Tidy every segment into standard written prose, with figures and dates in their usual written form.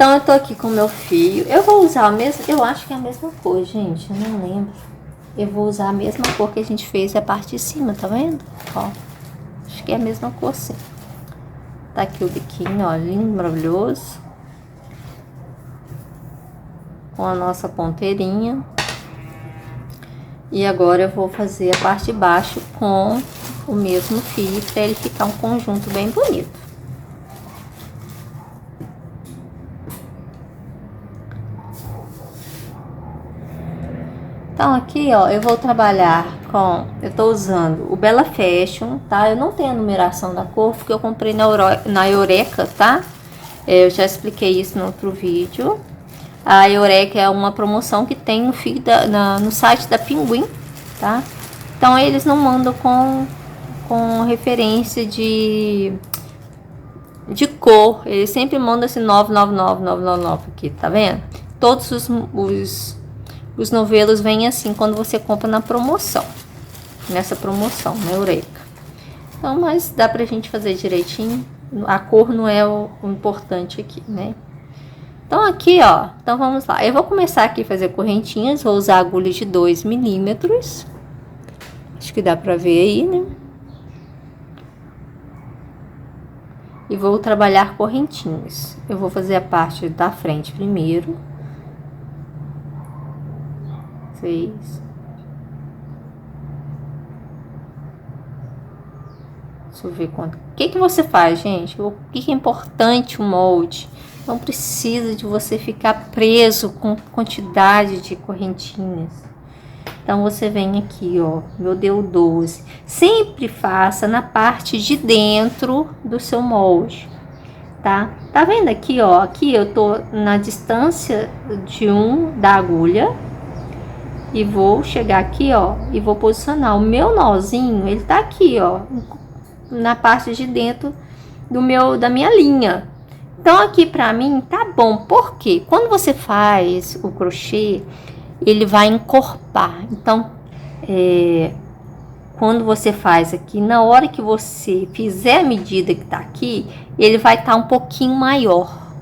Então, eu tô aqui com o meu fio. Eu vou usar a mesma... Eu acho que é a mesma cor, gente. Eu não lembro. Eu vou usar a mesma cor que a gente fez a parte de cima, tá vendo? Ó. Acho que é a mesma cor, sim. Tá aqui o biquinho, ó. Lindo, maravilhoso. Com a nossa ponteirinha. E agora eu vou fazer a parte de baixo com o mesmo fio, para ele ficar um conjunto bem bonito. Então, aqui, ó, eu vou trabalhar com... Eu tô usando o Bella Fashion, tá? Eu não tenho a numeração da cor, porque eu comprei na Eureka, tá? Eu já expliquei isso no outro vídeo. A Eureka é uma promoção que tem no fio no site da Pinguim, tá? Então, eles não mandam com referência de cor. Eles sempre mandam assim 999 aqui, tá vendo? Todos os novelos vêm assim quando você compra na promoção. Nessa promoção, na Eureka. Então, mas dá pra gente fazer direitinho. A cor não é o importante aqui, né? Então, aqui, ó. Então, vamos lá. Eu vou começar aqui a fazer correntinhas. Vou usar agulha de 2 milímetros. Acho que dá pra ver aí, né? E vou trabalhar correntinhas. Eu vou fazer a parte da frente primeiro. 6. Deixa eu ver quanto. O que você faz, gente? O que é importante o molde? Não precisa de você ficar preso com quantidade de correntinhas. Então, você vem aqui, ó. Meu deu 12. Sempre faça na parte de dentro do seu molde, tá? Tá vendo aqui, ó? Aqui eu tô na distância de 1 da agulha. E vou chegar aqui, ó. E vou posicionar. O meu nozinho, ele tá aqui, ó. Na parte de dentro da minha linha. Então, aqui pra mim tá bom. Por quê? Quando você faz o crochê, ele vai encorpar. Então, quando você faz aqui, na hora que você fizer a medida que tá aqui, ele vai estar um pouquinho maior,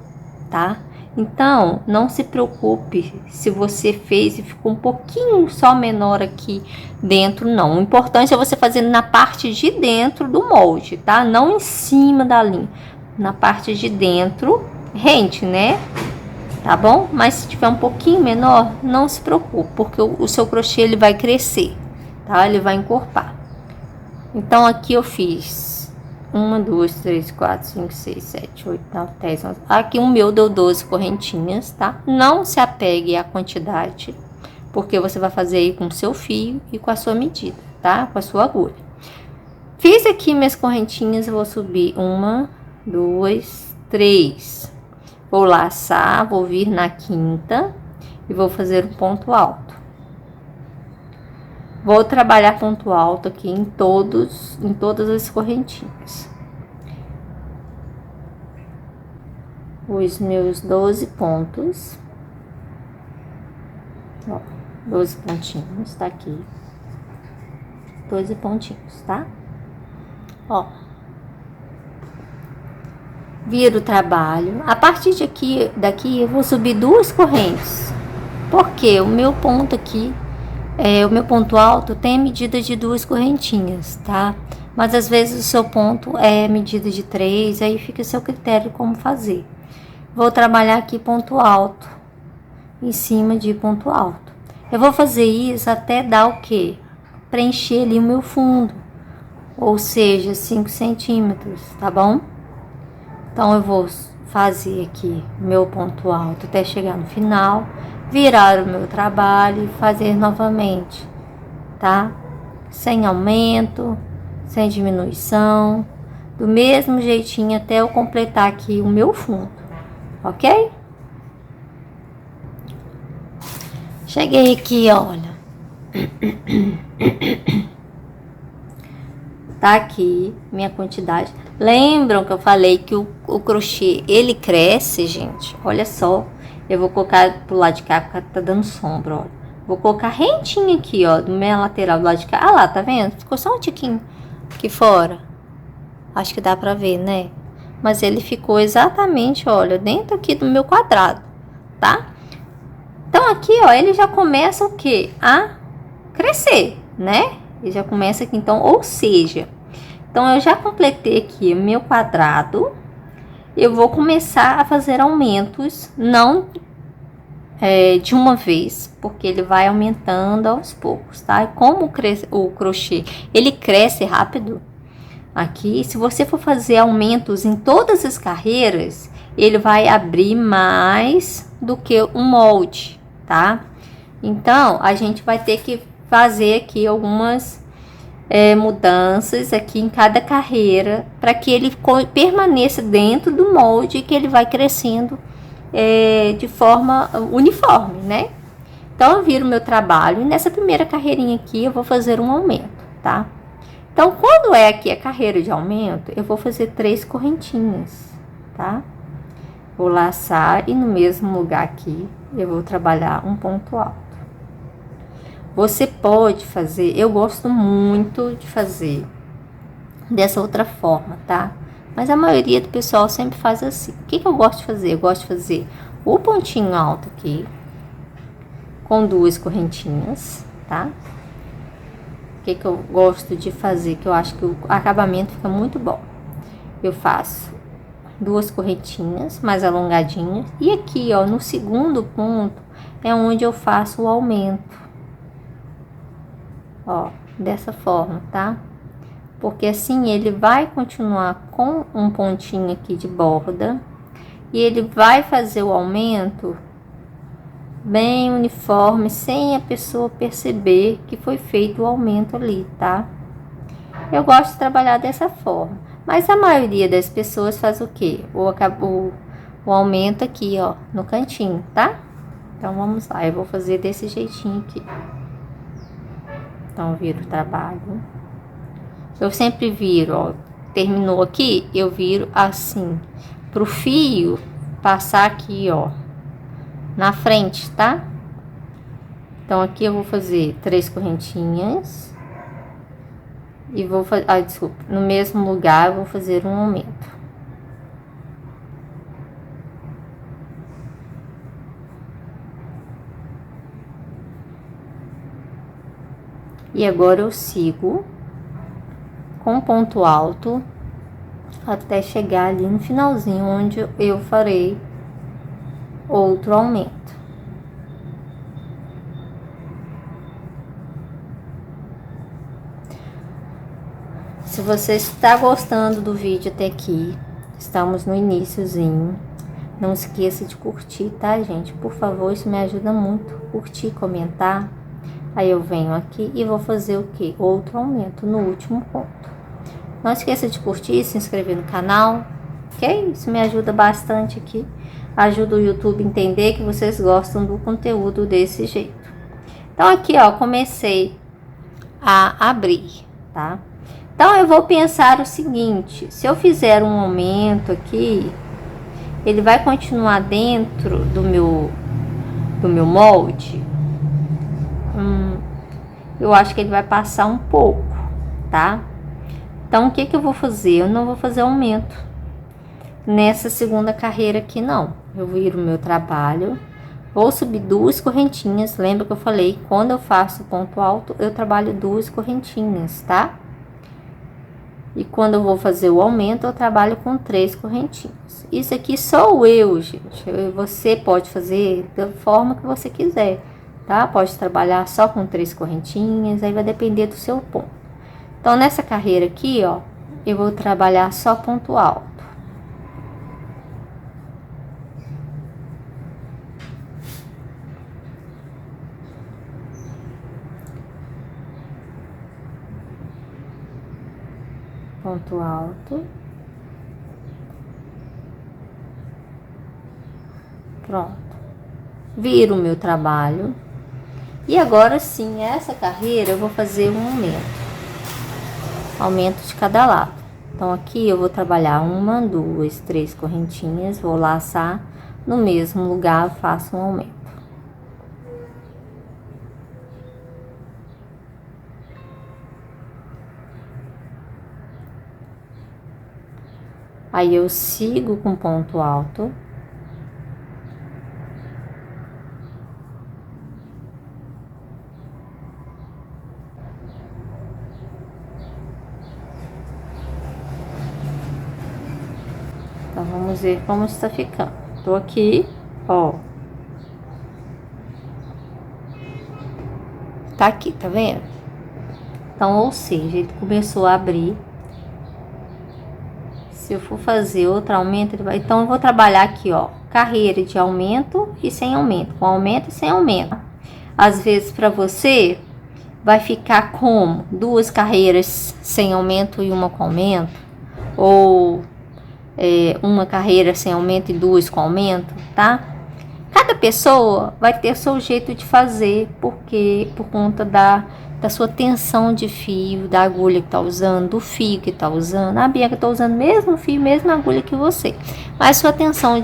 tá? Então, não se preocupe se você fez e ficou um pouquinho só menor aqui dentro, não. O importante é você fazer na parte de dentro do molde, tá? Não em cima da linha. Na parte de dentro, rente, né? Tá bom? Mas se tiver um pouquinho menor, não se preocupe, porque o seu crochê ele vai crescer, tá? Ele vai encorpar. Então, aqui eu fiz 1, 2, 3, 4, 5, 6, 7, 8, 9, 10, 11. Aqui o meu deu 12 correntinhas, tá? Não se apegue à quantidade, porque você vai fazer aí com o seu fio e com a sua medida, tá? Com a sua agulha. Fiz aqui minhas correntinhas, eu vou subir 1, 2, 3. Vou laçar, vou vir na quinta e vou fazer um ponto alto. Vou trabalhar ponto alto aqui em todas as correntinhas. Os meus 12 pontos. Ó, 12 pontinhos, tá aqui. 12 pontinhos, tá? Ó. Viro o trabalho. A partir daqui eu vou subir 2 correntes. Porque o meu ponto aqui, o meu ponto alto tem a medida de 2 correntinhas, tá? Mas às vezes o seu ponto é medida de 3, aí fica a seu critério como fazer. Vou trabalhar aqui ponto alto, em cima de ponto alto. Eu vou fazer isso até dar o quê? Preencher ali o meu fundo, ou seja, 5 centímetros, tá bom? Então, eu vou fazer aqui meu ponto alto até chegar no final, virar o meu trabalho e fazer novamente, tá? Sem aumento, sem diminuição, do mesmo jeitinho até eu completar aqui o meu fundo, ok? Cheguei aqui, olha. Tá aqui minha quantidade. Lembram que eu falei que o crochê, ele cresce, gente? Olha só. Eu vou colocar pro lado de cá, porque tá dando sombra, ó. Vou colocar rentinho aqui, ó, do meio lateral do lado de cá. Ah lá, tá vendo? Ficou só um tiquinho aqui fora. Acho que dá pra ver, né? mas ele ficou exatamente, olha, dentro aqui do meu quadrado, tá? Então aqui, ó, ele já começa o quê? A crescer, né? Ele já começa aqui, então, ou seja, então eu já completei aqui o meu quadrado. Eu vou começar a fazer aumentos, não de uma vez, porque ele vai aumentando aos poucos, tá? E como o crochê, ele cresce rápido. Aqui, se você for fazer aumentos em todas as carreiras, ele vai abrir mais do que um molde, tá? Então, a gente vai ter que fazer aqui algumas mudanças aqui em cada carreira para que ele permaneça dentro do molde que ele vai crescendo de forma uniforme, né? Então, eu viro meu trabalho e nessa primeira carreirinha aqui eu vou fazer um aumento, tá? Então, quando é aqui a carreira de aumento, eu vou fazer 3 correntinhas, tá? Vou laçar e no mesmo lugar aqui eu vou trabalhar um ponto alto. Você pode fazer, eu gosto muito de fazer dessa outra forma, tá? Mas a maioria do pessoal sempre faz assim. O que eu gosto de fazer? Eu gosto de fazer o pontinho alto aqui, com 2 correntinhas, tá? O que eu gosto de fazer, que eu acho que o acabamento fica muito bom. Eu faço 2 correntinhas mais alongadinhas. E aqui, ó, no segundo ponto, é onde eu faço o aumento. Ó, dessa forma, tá? Porque assim ele vai continuar com um pontinho aqui de borda. E ele vai fazer o aumento bem uniforme, sem a pessoa perceber que foi feito o aumento ali, tá? Eu gosto de trabalhar dessa forma, mas a maioria das pessoas faz o quê? O aumento aqui, ó, no cantinho, tá? Então, vamos lá, eu vou fazer desse jeitinho aqui. Então, eu viro o trabalho. Eu sempre viro, ó, terminou aqui, eu viro assim, pro fio passar aqui, ó, na frente, tá? Então, aqui eu vou fazer 3 correntinhas. E vou fazer, desculpa, no mesmo lugar eu vou fazer um aumento. E agora eu sigo com ponto alto até chegar ali no finalzinho onde eu farei outro aumento. Se você está gostando do vídeo até aqui, estamos no iniciozinho. Não esqueça de curtir, tá, gente? Por favor, isso me ajuda muito. Curtir, comentar. Aí eu venho aqui e vou fazer o quê? Outro aumento no último ponto. Não esqueça de curtir, se inscrever no canal, ok? Isso me ajuda bastante aqui. Ajuda o YouTube a entender que vocês gostam do conteúdo desse jeito. Então, aqui, ó, comecei a abrir, tá? Então, eu vou pensar o seguinte, se eu fizer um aumento aqui, ele vai continuar dentro do meu molde? Eu acho que ele vai passar um pouco, tá? Então, o que eu vou fazer? Eu não vou fazer aumento nessa segunda carreira aqui, não. Eu viro o meu trabalho, vou subir 2 correntinhas. Lembra que eu falei, quando eu faço ponto alto, eu trabalho 2 correntinhas, tá? E quando eu vou fazer o aumento, eu trabalho com 3 correntinhas. Isso aqui sou eu, gente. Você pode fazer da forma que você quiser, tá? Pode trabalhar só com 3 correntinhas, aí vai depender do seu ponto. Então, nessa carreira aqui, ó, eu vou trabalhar só ponto alto. Ponto alto. Pronto. Viro o meu trabalho. E agora sim, essa carreira eu vou fazer um aumento. Aumento de cada lado. Então, aqui eu vou trabalhar 1, 2, 3 correntinhas, vou laçar no mesmo lugar, faço um aumento. Aí eu sigo com ponto alto. Então, vamos ver como está ficando. Tô aqui, ó. Tá aqui, tá vendo? Então, ou seja, ele começou a abrir. Se eu for fazer outro aumento, ele vai... Então, eu vou trabalhar aqui, ó. Carreira de aumento e sem aumento. Com aumento e sem aumento. Às vezes, para você, vai ficar como? 2 carreiras sem aumento e uma com aumento. Ou... uma carreira sem aumento e 2 com aumento, tá? Cada pessoa vai ter seu jeito de fazer, porque por conta da sua tensão de fio, da agulha que tá usando, do fio que tá usando. A Bianca tá usando o mesmo fio, mesma agulha que você, mas sua tensão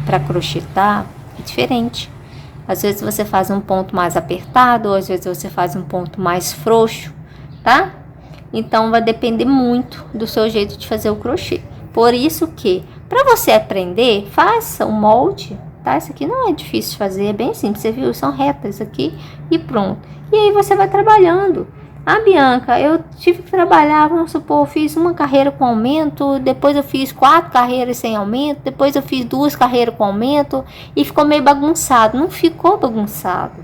para crochetar é diferente. Às vezes você faz um ponto mais apertado, ou às vezes você faz um ponto mais frouxo, tá? Então vai depender muito do seu jeito de fazer o crochê. Por isso que, para você aprender, faça o molde, tá? Isso aqui não é difícil de fazer, é bem simples, você viu? São retas aqui e pronto. E aí você vai trabalhando. Ah, Bianca, eu tive que trabalhar, vamos supor, eu fiz uma carreira com aumento, depois eu fiz 4 carreiras sem aumento, depois eu fiz 2 carreiras com aumento e ficou meio bagunçado. Não ficou bagunçado.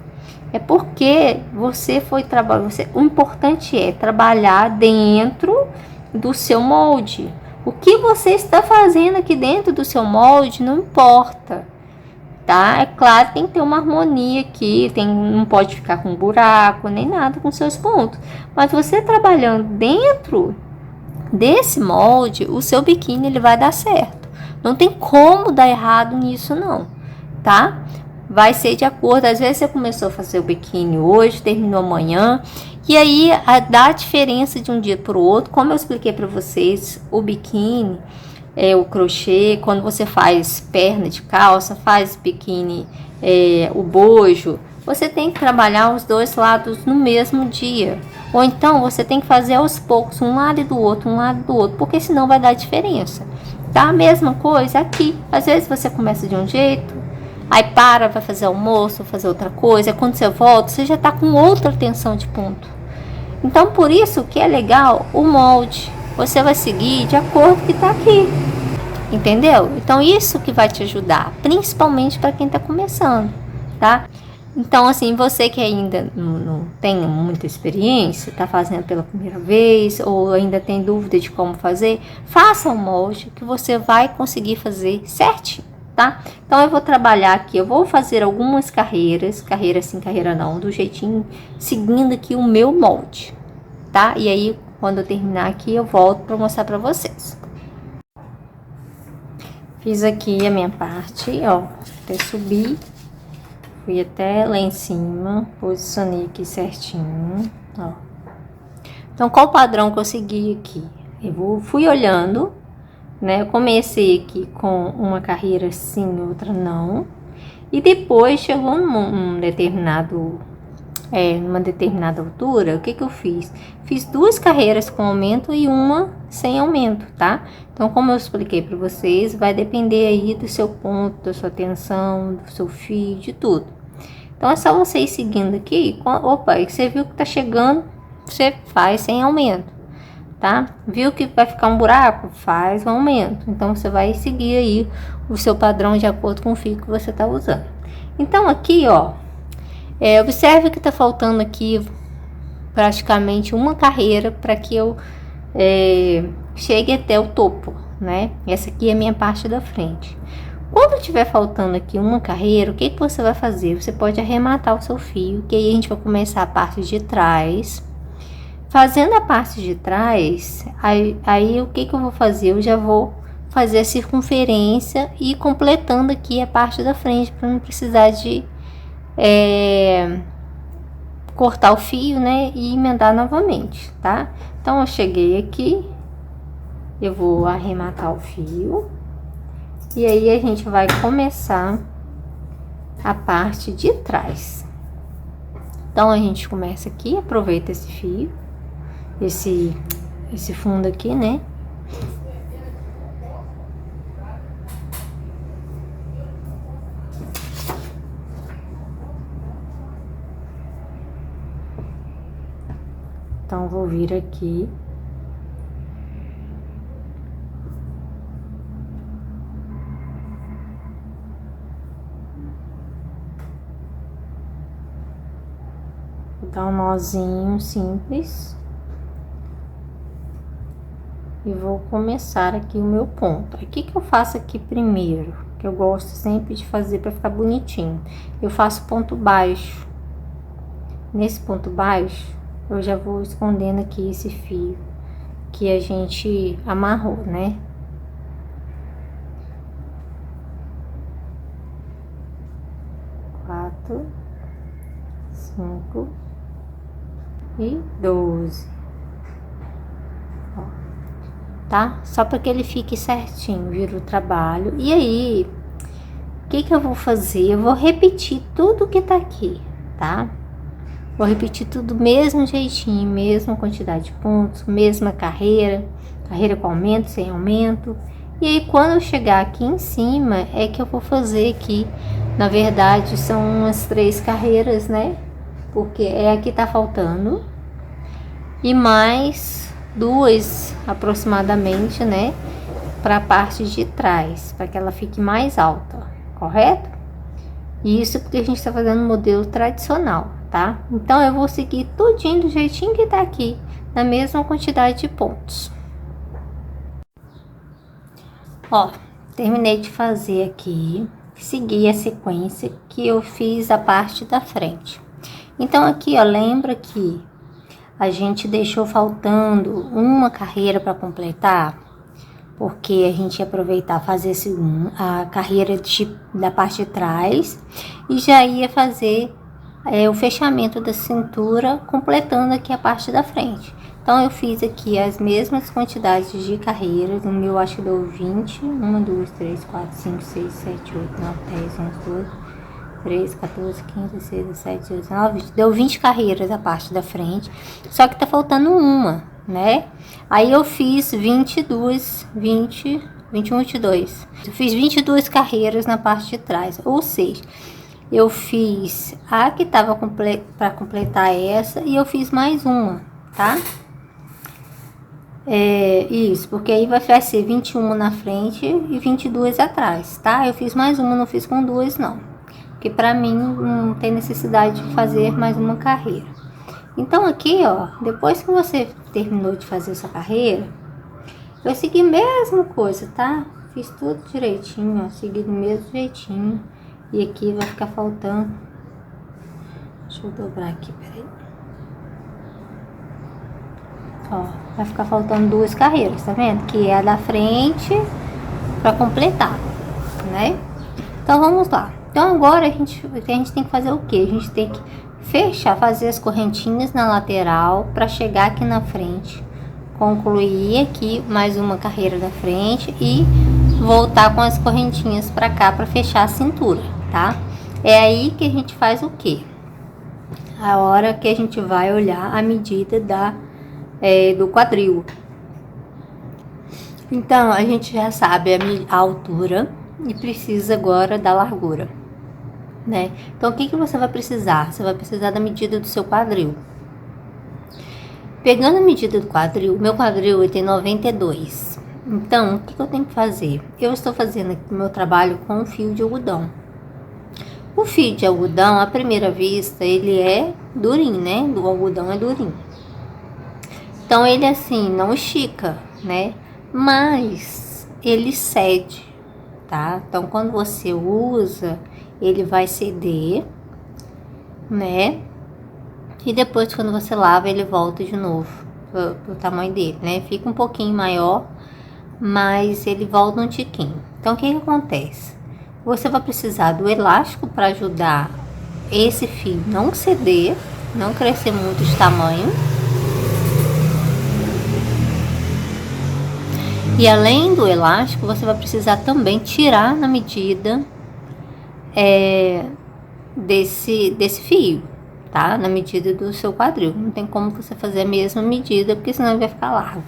É porque você foi trabalhar, o importante é trabalhar dentro do seu molde. O que você está fazendo aqui dentro do seu molde não importa, tá? É claro que tem que ter uma harmonia aqui, não pode ficar com buraco, nem nada com seus pontos. Mas você trabalhando dentro desse molde, o seu biquíni ele vai dar certo. Não tem como dar errado nisso não, tá? Vai ser de acordo, às vezes você começou a fazer o biquíni hoje, terminou amanhã, e aí dá a diferença de um dia para o outro. Como eu expliquei para vocês, o biquíni, o crochê, quando você faz perna de calça, faz biquíni, o bojo, você tem que trabalhar os dois lados no mesmo dia. Ou então você tem que fazer aos poucos, um lado e do outro, porque senão vai dar diferença. Tá? A mesma coisa aqui, às vezes você começa de um jeito, aí vai fazer almoço, fazer outra coisa. Quando você volta, você já tá com outra tensão de ponto. Então, por isso que é legal o molde. Você vai seguir de acordo com o que tá aqui. Entendeu? Então, isso que vai te ajudar. Principalmente para quem tá começando, tá? Então, assim, você que ainda não tem muita experiência, tá fazendo pela primeira vez, ou ainda tem dúvida de como fazer, faça um molde que você vai conseguir fazer certinho. Tá? Então eu vou trabalhar aqui, eu vou fazer algumas carreiras, carreira sim, carreira não, do jeitinho, seguindo aqui o meu molde, tá? E aí, quando eu terminar aqui, eu volto para mostrar para vocês. Fiz aqui a minha parte, ó, até subir, fui até lá em cima, posicionei aqui certinho, ó. Então, qual o padrão que eu segui aqui? Fui olhando, né? Eu comecei aqui com uma carreira sim, outra não. E depois chegou numa determinada altura, o que eu fiz? Fiz 2 carreiras com aumento e uma sem aumento, tá? Então, como eu expliquei para vocês, vai depender aí do seu ponto, da sua tensão, do seu fio, de tudo. Então, é só você ir seguindo aqui. Opa, e você viu que tá chegando, você faz sem aumento. Tá? Viu que vai ficar um buraco? Faz um aumento. Então, você vai seguir aí o seu padrão de acordo com o fio que você tá usando. Então, aqui, ó, observe que tá faltando aqui praticamente uma carreira para que eu chegue até o topo, né? Essa aqui é a minha parte da frente. Quando tiver faltando aqui uma carreira, o que você vai fazer? Você pode arrematar o seu fio, que aí a gente vai começar a parte de trás. Fazendo a parte de trás, aí o que eu vou fazer? Eu já vou fazer a circunferência e completando aqui a parte da frente, para não precisar de cortar o fio, né? E emendar novamente, tá? Então, eu cheguei aqui, eu vou arrematar o fio. E aí, a gente vai começar a parte de trás. Então, a gente começa aqui, aproveita esse fio. Esse fundo aqui, né? vir aqui. Vou dar um nozinho simples. E vou começar aqui o meu ponto. O que que eu faço aqui primeiro? Que eu gosto sempre de fazer para ficar bonitinho. Eu faço ponto baixo. Nesse ponto baixo, eu já vou escondendo aqui esse fio que a gente amarrou, né? Quatro, 5 e 12. Ó, tá? Só para que ele fique certinho, vira o trabalho. E aí, o que que eu vou fazer? Eu vou repetir tudo que tá aqui, tá? Vou repetir tudo do mesmo jeitinho, mesma quantidade de pontos, mesma carreira com aumento, sem aumento. E aí, quando eu chegar aqui em cima, é que eu vou fazer aqui, na verdade, são umas 3 carreiras, né? Porque é aqui tá faltando. E mais 2 aproximadamente, né? Para a parte de trás, para que ela fique mais alta, correto? Isso porque a gente está fazendo um modelo tradicional, tá? Então eu vou seguir tudinho do jeitinho que tá aqui, na mesma quantidade de pontos. Ó, terminei de fazer aqui, segui a sequência que eu fiz a parte da frente. Então aqui, ó, lembra que a gente deixou faltando uma carreira para completar? Porque a gente ia aproveitar fazer a carreira da parte de trás e já ia fazer o fechamento da cintura, completando aqui a parte da frente. Então eu fiz aqui as mesmas quantidades de carreiras. No meu acho que deu 20, 1, 2, 3, 4, 5, 6, 7, 8, 9, 10, 11, 12, 13, 14, 15, 16, 17, 18, 19, 20. Deu 20 carreiras a parte da frente, só que tá faltando uma, né? Aí eu fiz 22, 20, 21, 22. Eu fiz 22 carreiras na parte de trás, ou seja, eu fiz a que tava para completar essa e eu fiz mais uma, tá? Isso, porque aí vai ser 21 na frente e 22 atrás, tá? Eu fiz mais uma, não fiz com 2 não, porque pra mim não tem necessidade de fazer mais uma carreira. Então aqui, ó, depois que você terminou de fazer sua carreira, eu segui a mesma coisa, tá? Fiz tudo direitinho, ó, segui do mesmo jeitinho. E aqui vai ficar faltando. Deixa eu dobrar aqui, peraí. Ó, vai ficar faltando 2 carreiras, tá vendo? Que é a da frente pra completar, né? Então vamos lá. Então agora a gente tem que fazer o quê? A gente tem que fechar, fazer as correntinhas na lateral para chegar aqui na frente, concluir aqui mais uma carreira da frente e voltar com as correntinhas para cá para fechar a cintura, tá? É aí que a gente faz o quê? A hora que a gente vai olhar a medida do quadril. Então a gente já sabe a altura e precisa agora da largura, né? Então o que você vai precisar? Você vai precisar da medida do seu quadril. Pegando a medida do quadril, meu quadril tem 92. Então o que eu tenho que fazer? Eu estou fazendo aqui o meu trabalho com fio de algodão. O fio de algodão, à primeira vista, ele é durinho, né? O algodão é durinho. Então ele assim não estica, né? Mas ele cede, tá? Então quando você usa, ele vai ceder, né? E depois quando você lava, ele volta de novo pro tamanho dele, né? Fica um pouquinho maior, mas ele volta um tiquinho. Então o que acontece? Você vai precisar do elástico para ajudar esse fio não ceder, não crescer muito de tamanho. E além do elástico, você vai precisar também tirar na medida desse fio, tá? Na medida do seu quadril. Não tem como você fazer a mesma medida, porque senão ele vai ficar largo.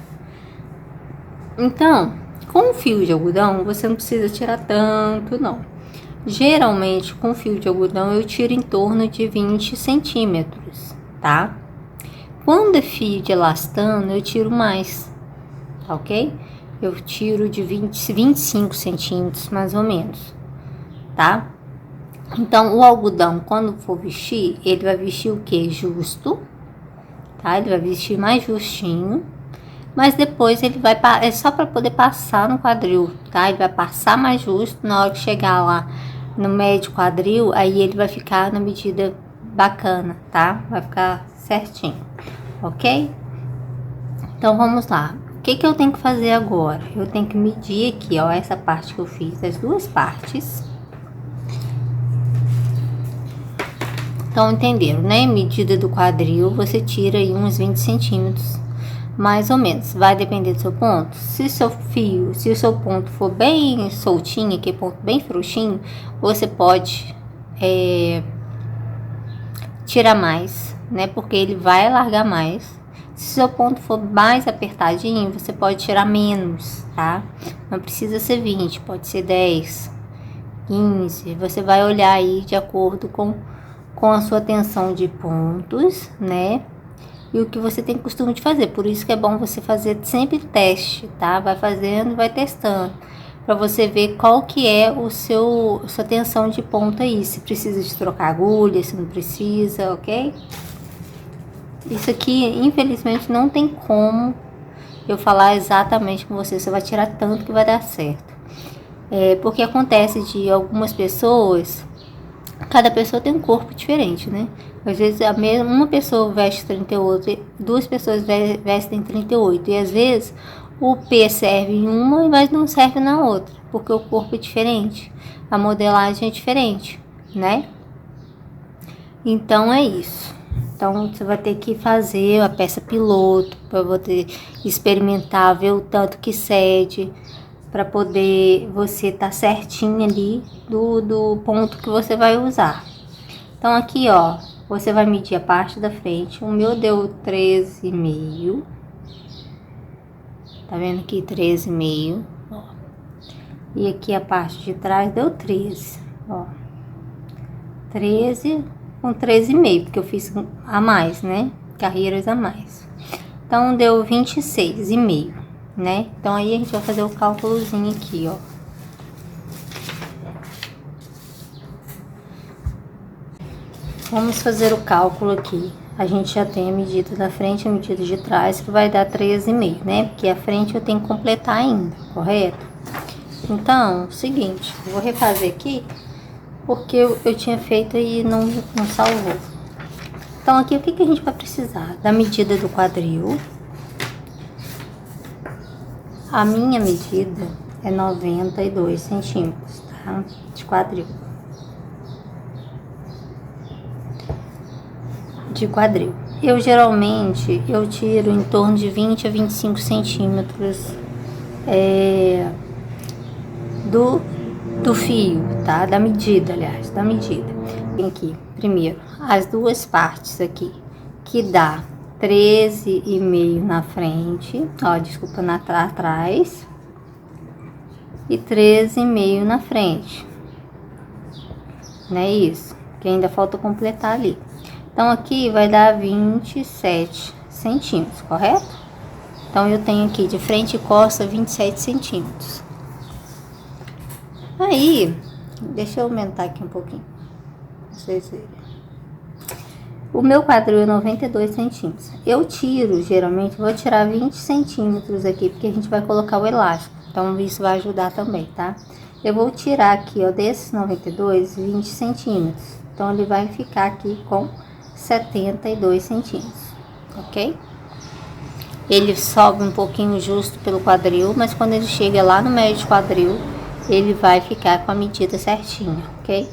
Então, com o fio de algodão, você não precisa tirar tanto, não. Geralmente, com fio de algodão, eu tiro em torno de 20 centímetros, tá? Quando é fio de elastano, eu tiro mais, tá ok? Eu tiro de 25 centímetros, mais ou menos, tá? Então, o algodão, quando for vestir, ele vai vestir o que? Justo, tá? Ele vai vestir mais justinho, mas depois ele vai, é só para poder passar no quadril, tá? Ele vai passar mais justo, na hora que chegar lá no médio quadril, aí ele vai ficar na medida bacana, tá? Vai ficar certinho, ok? Então, vamos lá. O que que eu tenho que fazer agora? Eu tenho que medir aqui, ó, essa parte que eu fiz, as duas partes. Então, entenderam, né? Medida do quadril, você tira aí uns 20 centímetros, mais ou menos. Vai depender do seu ponto. Se o seu ponto for bem soltinho, que é ponto bem frouxinho, você pode tirar mais, né? Porque ele vai alargar mais. Se seu ponto for mais apertadinho, você pode tirar menos, tá? Não precisa ser 20, pode ser 10, 15. Você vai olhar aí de acordo com a sua tensão de pontos, né? E o que você tem costume de fazer. Por isso que é bom você fazer sempre teste, tá? Vai fazendo, vai testando, para você ver qual que é sua tensão de ponto aí. Se precisa de trocar agulha, se não precisa, ok? Isso aqui, infelizmente, não tem como eu falar exatamente com você. Você vai tirar tanto que vai dar certo. Porque acontece de algumas pessoas. Cada pessoa tem um corpo diferente, né? Às vezes uma pessoa veste 38, duas pessoas vestem 38. E às vezes o P serve em uma, mas não serve na outra. Porque o corpo é diferente. A modelagem é diferente, né? Então é isso. Então você vai ter que fazer a peça piloto para poder experimentar, ver o tanto que cede, para poder você tá certinho ali do ponto que você vai usar. Então aqui, ó, você vai medir a parte da frente. O meu deu 13,5. Tá vendo aqui? 13,5, ó. E aqui a parte de trás deu 13, ó. 13 com 13,5, porque eu fiz a mais, né? Carreiras a mais. Então deu 26,5. Né? Então aí a gente vai fazer o cálculozinho aqui, ó. Vamos fazer o cálculo aqui. A gente já tem a medida da frente e a medida de trás, que vai dar 13,5, né? Porque a frente eu tenho que completar ainda, correto? Então, seguinte, eu vou refazer aqui, porque eu tinha feito e não salvou. Então aqui o que a gente vai precisar? Da medida do quadril. A minha medida é 92 centímetros, tá? De quadril. De quadril. Eu geralmente, tiro em torno de 20 a 25 centímetros do fio, tá? Da medida, aliás, da medida. Tem aqui, primeiro, as duas partes aqui, que dá 13,5 na frente, ó, desculpa, atrás, e 13,5 na frente, né? Isso, que ainda falta completar ali. Então aqui vai dar 27 centímetros, correto? Então eu tenho aqui de frente e costa 27 centímetros. Aí, deixa eu aumentar aqui um pouquinho, pra vocês verem. O meu quadril é 92 centímetros. Eu tiro, geralmente, vou tirar 20 centímetros aqui, porque a gente vai colocar o elástico. Então, isso vai ajudar também, tá? Eu vou tirar aqui, ó, desses 92, 20 centímetros. Então, ele vai ficar aqui com 72 centímetros, ok? Ele sobe um pouquinho justo pelo quadril, mas quando ele chega lá no meio de quadril, ele vai ficar com a medida certinha, ok?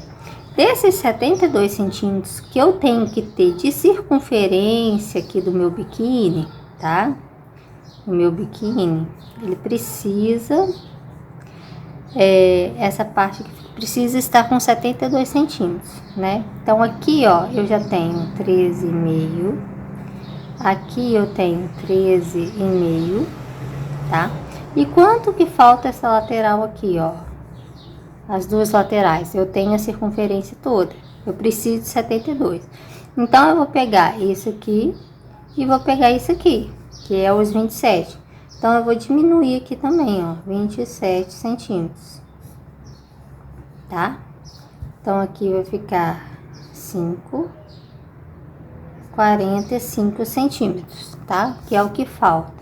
Desses 72 centímetros que eu tenho que ter de circunferência aqui do meu biquíni, tá? O meu biquíni, ele precisa, essa parte aqui precisa estar com 72 centímetros, né? Então aqui, ó, eu já tenho 13,5, aqui eu tenho 13,5, tá? E quanto que falta essa lateral aqui, ó? As duas laterais, eu tenho a circunferência toda, eu preciso de 72. Então eu vou pegar isso aqui e vou pegar isso aqui, que é os 27. Então, eu vou diminuir aqui também, ó, 27 centímetros, tá? Então, aqui vai ficar 45 centímetros, tá? Que é o que falta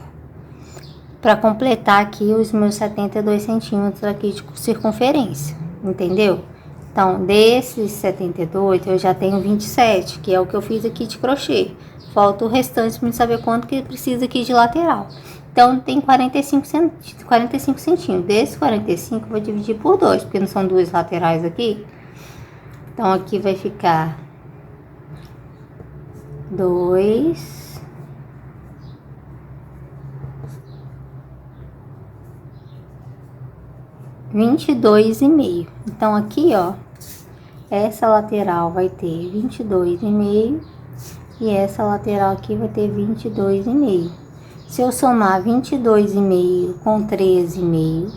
para completar aqui os meus 72 centímetros aqui de circunferência, entendeu? Então, desses 72, eu já tenho 27, que é o que eu fiz aqui de crochê. Falta o restante para saber quanto que precisa aqui de lateral. Então, tem 45 centímetros. Desses 45, eu vou dividir por 2, porque não são duas laterais aqui. Então, aqui vai ficar 2, 22,5. Então, aqui, ó, essa lateral vai ter 22,5 e essa lateral aqui vai ter 22,5. Se eu somar 22,5 com 13,5,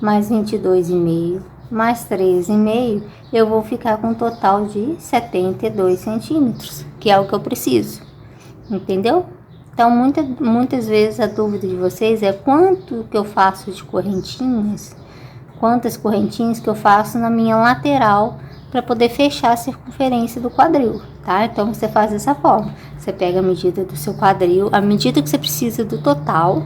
mais 22,5, mais 13,5, eu vou ficar com um total de 72 centímetros, que é o que eu preciso, entendeu? Então, muitas vezes a dúvida de vocês é quanto que eu faço de correntinhas, quantas correntinhas que eu faço na minha lateral para poder fechar a circunferência do quadril, tá? Então, você faz dessa forma. Você pega a medida do seu quadril, a medida que você precisa do total,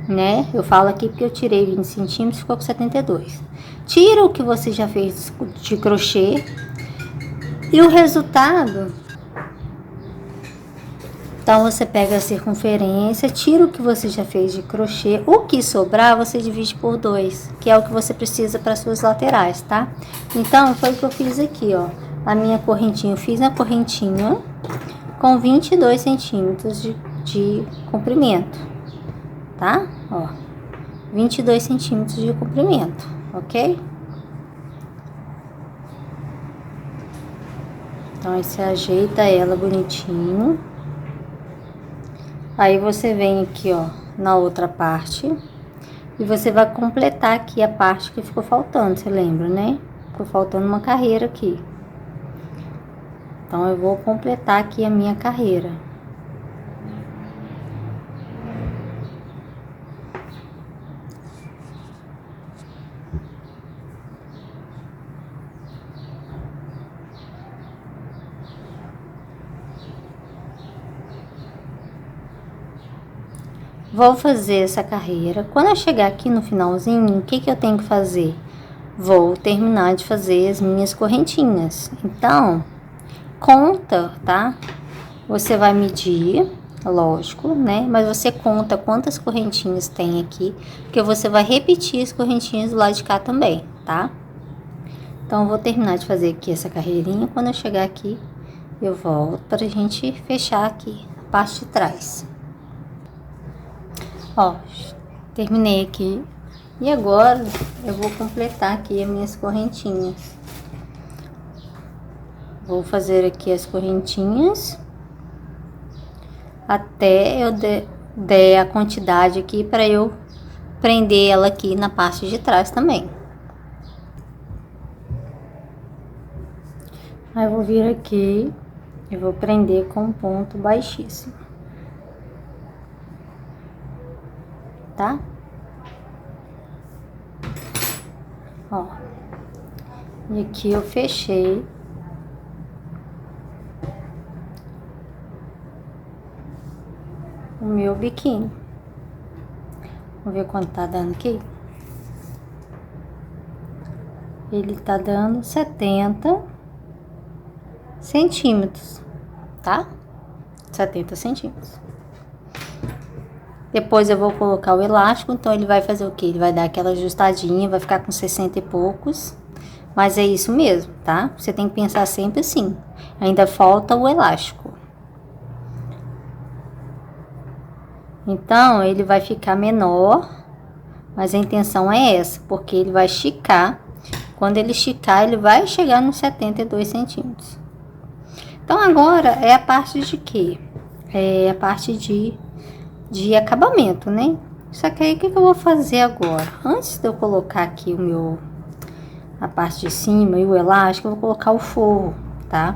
né? Eu falo aqui porque eu tirei 20 centímetros, ficou com 72. Tira o que você já fez de crochê e o resultado. Então, você pega a circunferência, tira o que você já fez de crochê. O que sobrar, você divide por 2, que é o que você precisa para suas laterais, tá? Então, foi o que eu fiz aqui, ó. A minha correntinha, eu fiz a correntinha com 22 centímetros de comprimento, tá? Ó, 22 centímetros de comprimento, ok? Então, aí você ajeita ela bonitinho. Aí, você vem aqui, ó, na outra parte e você vai completar aqui a parte que ficou faltando, você lembra, né? Ficou faltando uma carreira aqui. Então, eu vou completar aqui a minha carreira. Vou fazer essa carreira. Quando eu chegar aqui no finalzinho, o que que eu tenho que fazer? Vou terminar de fazer as minhas correntinhas. Então, conta, tá? Você vai medir, lógico, né? Mas você conta quantas correntinhas tem aqui, porque você vai repetir as correntinhas do lado de cá também, tá? Então, eu vou terminar de fazer aqui essa carreirinha. Quando eu chegar aqui, eu volto pra gente fechar aqui a parte de trás. Ó, terminei aqui. E agora, eu vou completar aqui as minhas correntinhas. Vou fazer aqui as correntinhas até eu der a quantidade aqui para eu prender ela aqui na parte de trás também. Aí eu vou vir aqui e vou prender com um ponto baixíssimo, tá? Ó, e aqui eu fechei o meu biquíni. Vamos ver quanto tá dando aqui. Ele tá dando 70 centímetros, tá? 70 centímetros. Depois eu vou colocar o elástico, então ele vai fazer o quê? Ele vai dar aquela ajustadinha, vai ficar com 60 e poucos. Mas é isso mesmo, tá? Você tem que pensar sempre assim. Ainda falta o elástico. Então, ele vai ficar menor, mas a intenção é essa, porque ele vai esticar. Quando ele esticar, ele vai chegar nos 72 centímetros. Então, agora é a parte de quê? É a parte de acabamento, né? Só que aí, o que eu vou fazer agora? Antes de eu colocar aqui a parte de cima e o elástico, eu vou colocar o forro, tá?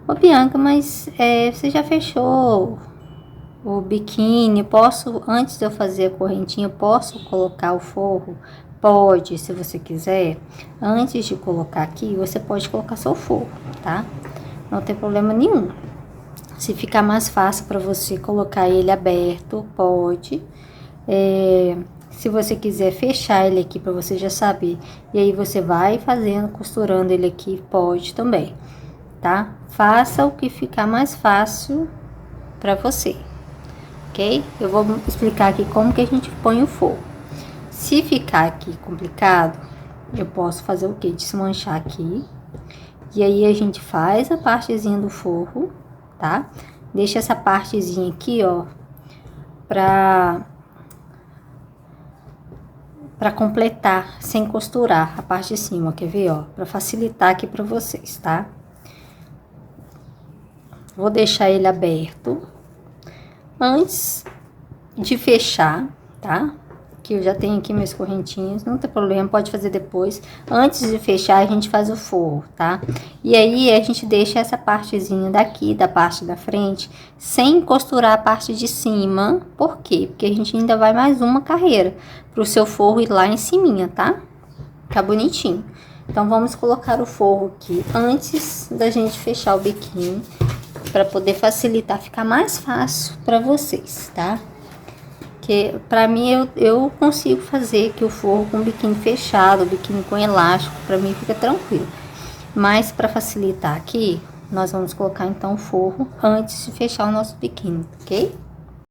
Ô, Bianca, mas você já fechou o biquíni, posso, antes de eu fazer a correntinha, posso colocar o forro? Pode, se você quiser. Antes de colocar aqui, você pode colocar seu forro, tá? Não tem problema nenhum. Se ficar mais fácil para você colocar ele aberto, pode. Se você quiser fechar ele aqui para você já saber, e aí você vai fazendo, costurando ele aqui, pode também, tá? Faça o que ficar mais fácil para você, ok? Eu vou explicar aqui como que a gente põe o forro. Se ficar aqui complicado, eu posso fazer o que? Desmanchar aqui, e aí a gente faz a partezinha do forro, tá? Deixa essa partezinha aqui, ó, pra completar, sem costurar a parte de cima, quer ver, ó? Pra facilitar aqui pra vocês, tá? Vou deixar ele aberto antes de fechar, tá? Que eu já tenho aqui meus correntinhos, não tem problema, pode fazer depois. Antes de fechar, a gente faz o forro, tá? E aí, a gente deixa essa partezinha daqui, da parte da frente, sem costurar a parte de cima. Por quê? Porque a gente ainda vai mais uma carreira pro seu forro ir lá em ciminha, tá? Ficar bonitinho. Então, vamos colocar o forro aqui antes da gente fechar o biquíni, para poder facilitar, ficar mais fácil para vocês, tá? Que para mim eu consigo fazer aqui o forro com o biquíni fechado, o biquíni com elástico, para mim fica tranquilo. Mas para facilitar aqui, nós vamos colocar então o forro antes de fechar o nosso biquíni, ok?